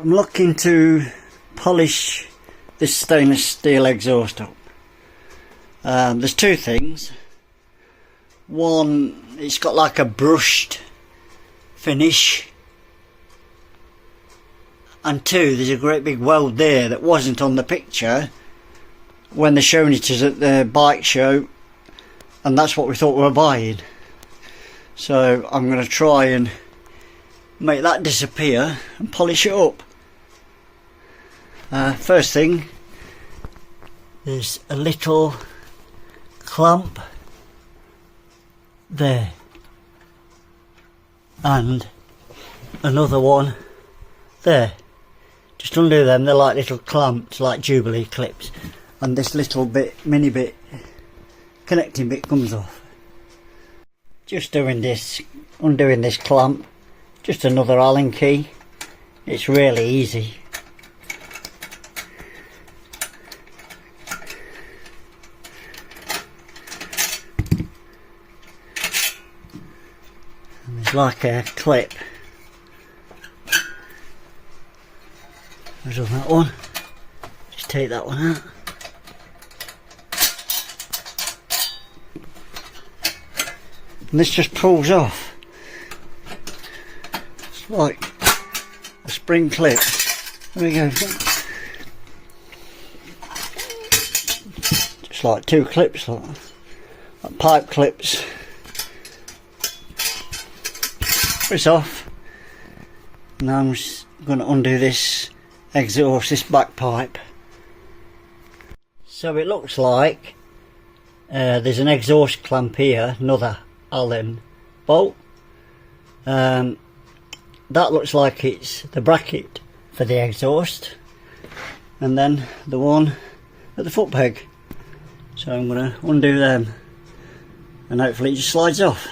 I'm looking to polish this stainless steel exhaust up. There's two things. One, it's got like a brushed finish, and two, there's a great big weld there that wasn't on the picture when they're showing it us at the bike show, and that's what we thought we were buying. So I'm going to try and make that disappear and polish it up. First thing, there's a little clamp there and another one there. Just undo them, they're like little clamps, like Jubilee clips, and this little bit, mini bit, connecting bit comes off. Just doing this, undoing this clamp, just another Allen key. It's really easy. And there's like a clip. There's on that one. Just take that one out. And this just pulls off. It's like a spring clip. There we go. Just like two clips, like pipe clips. It's off. Now I'm just going to undo this exhaust, this back pipe. So it looks like there's an exhaust clamp here, another Allen bolt. That looks like it's the bracket for the exhaust, and then the one at the foot peg. So I'm going to undo them and hopefully it just slides off.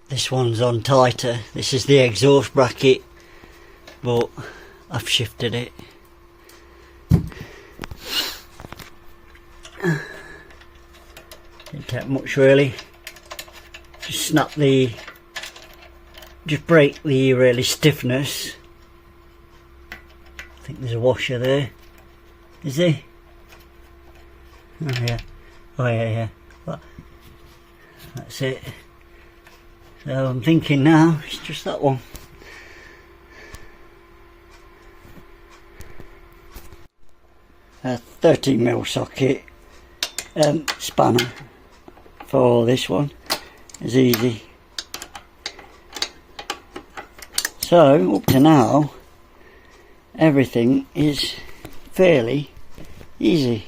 This one's on tighter. This is the exhaust bracket, but I've shifted it. Didn't take much really. Just snap the, just break the really stiffness. I think there's a washer there. Is there? Oh yeah. Oh yeah. That's it. So I'm thinking now it's just that one. A 13mm socket spanner for this one is easy. So up to now everything is fairly easy.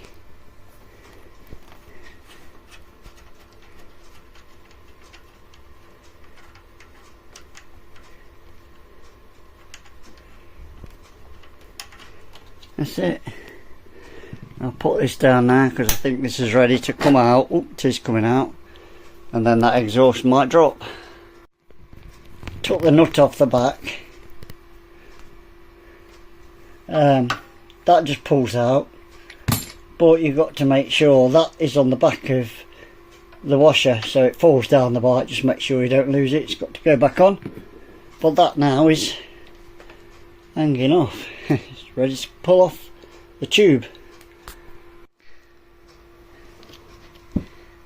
That's it. I'll put this down now because I think this is ready to come out. Oh, it is coming out. And then that exhaust might drop. Took the nut off the back. That just pulls out. But you've got to make sure that is on the back of the washer, so it falls down the bike. Just make sure you don't lose it. It's got to go back on. But that now is hanging off. It's ready to pull off the tube.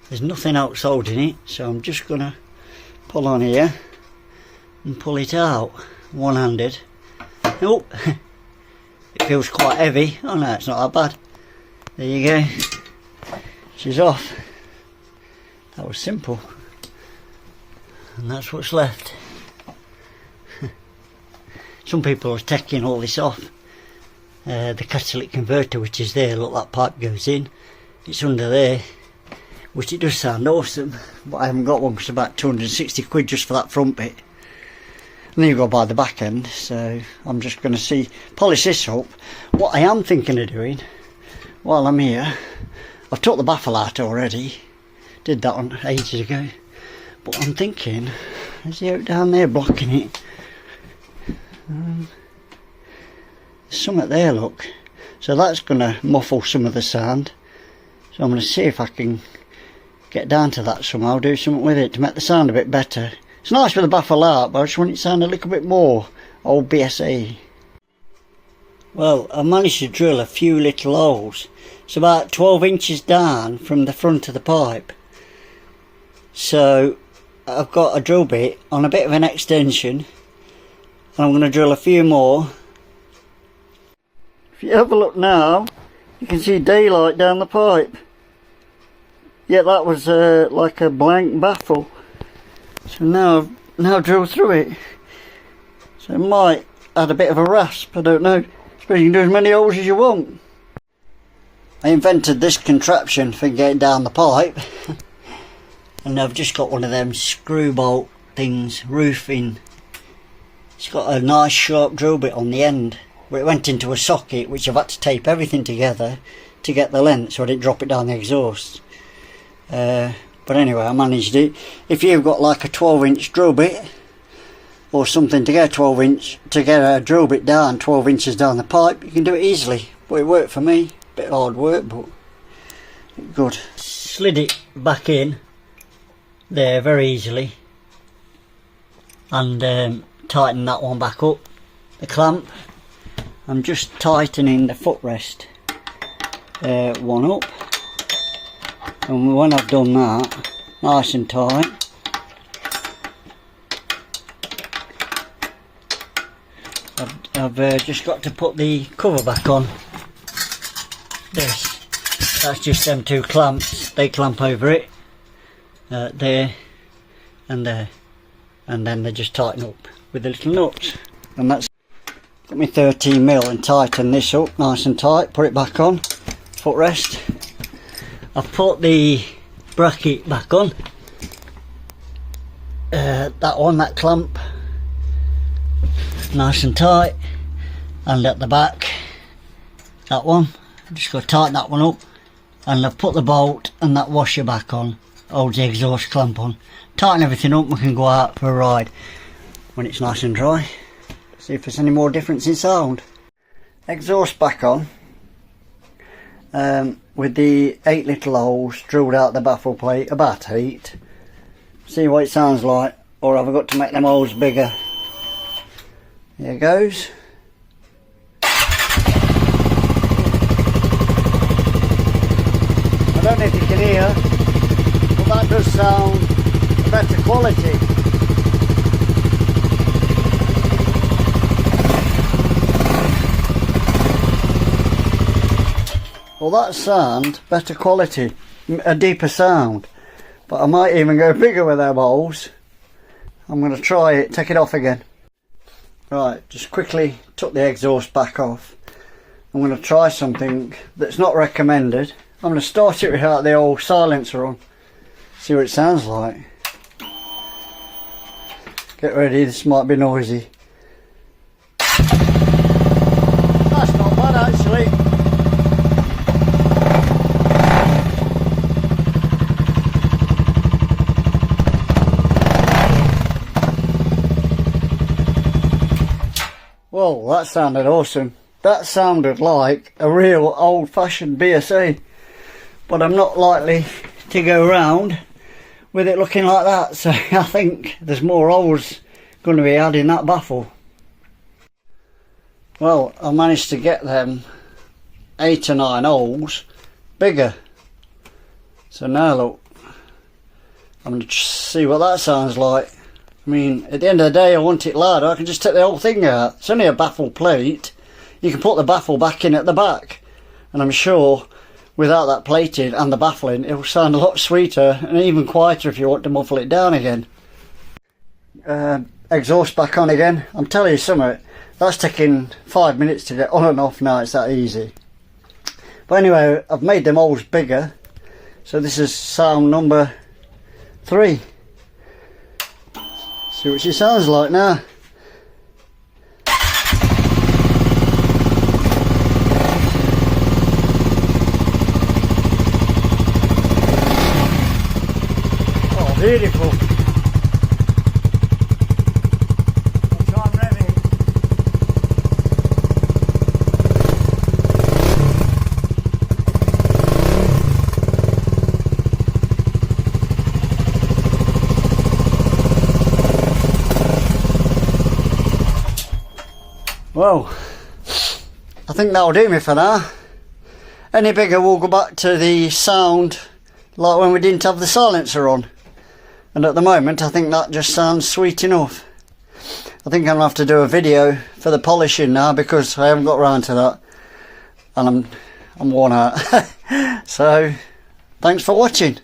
There's nothing else holding it, so I'm just gonna pull on here and pull it out one-handed. Oh, it feels quite heavy. Oh no, it's not that bad. There you go. She's off. That was simple, and that's what's left. Some people are taking all this off. The catalytic converter, which is there, look, that pipe goes in. It's under there, which it does sound awesome, but I haven't got one because it's about 260 quid just for that front bit. And then you go buy the back end, so I'm just going to polish this up. What I am thinking of doing while I'm here, I've took the baffle out already, Did that on ages ago. But I'm thinking, is he out down there blocking it? There's something there, look. So that's going to muffle some of the sound. So I'm going to see if I can get down to that somehow, do something with it to make the sound a bit better. It's nice with the baffle out, but I just want it to sound a little bit more old BSA. Well, I managed to drill a few little holes. It's about 12 inches down from the front of the pipe. So I've got a drill bit on a bit of an extension, and I'm going to drill a few more. If you have a look now, you can see daylight down the pipe. Yeah, that was like a blank baffle. So now I've drilled through it. So it might add a bit of a rasp, I don't know. I suppose you can do as many holes as you want. I invented this contraption for getting down the pipe. And I've just got one of them screw bolt things, roofing. It's got a nice sharp drill bit on the end, where it went into a socket, which I've had to tape everything together to get the length so I didn't drop it down the exhaust. But anyway, I managed it. If you've got like a 12-inch drill bit or something to get a drill bit down 12 inches down the pipe, you can do it easily. But it worked for me. Bit hard work, but good. Slid it back in there very easily, and tighten that one back up, the clamp. I'm just tightening the footrest one up, and when I've done that nice and tight, I've just got to put the cover back on. That's just them two clamps, they clamp over it, there and there, and then they just tighten up with the little nuts. And that's got me 13mm and tighten this up nice and tight, put it back on, footrest. I've put the bracket back on, that clamp, nice and tight, and at the back, that one. I'm just going to tighten that one up, and I've put the bolt and that washer back on, holds the exhaust clamp on. Tighten everything up, we can go out for a ride when it's nice and dry. See if there's any more difference in sound. Exhaust back on, with the 8 little holes drilled out the baffle plate, about 8. See what it sounds like, or have I got to make them holes bigger? Here goes. I don't know if you can hear, but that does sound a better quality. Well, that sound, better quality, a deeper sound. But I might even go bigger with them holes. I'm going to try it, take it off again. Right, just quickly took the exhaust back off. I'm going to try something that's not recommended. I'm going to start it without the old silencer on. See what it sounds like. Get ready, this might be noisy. That's not bad actually. Well, that sounded awesome. That sounded like a real old-fashioned BSA. But I'm not likely to go around with it looking like that, so I think there's more holes going to be added in that baffle. Well, I managed to get them 8 or 9 holes bigger. So now look, I'm going to see what that sounds like. I mean, at the end of the day I want it louder, I can just take the whole thing out. It's only a baffle plate. You can put the baffle back in at the back, and I'm sure without that plating and the baffling it will sound a lot sweeter and even quieter if you want to muffle it down again. Exhaust back on again. I'm telling you something, that's taking 5 minutes to get on and off now, it's that easy. But anyway, I've made them holes bigger, so this is sound number 3. See what she sounds like now. Beautiful. I'll try and rev it. Well, I think that'll do me for now. Any bigger we'll go back to the sound like when we didn't have the silencer on. And at the moment I think that just sounds sweet enough. I think I'm going to have to do a video for the polishing now because I haven't got round to that. And I'm worn out. So, thanks for watching.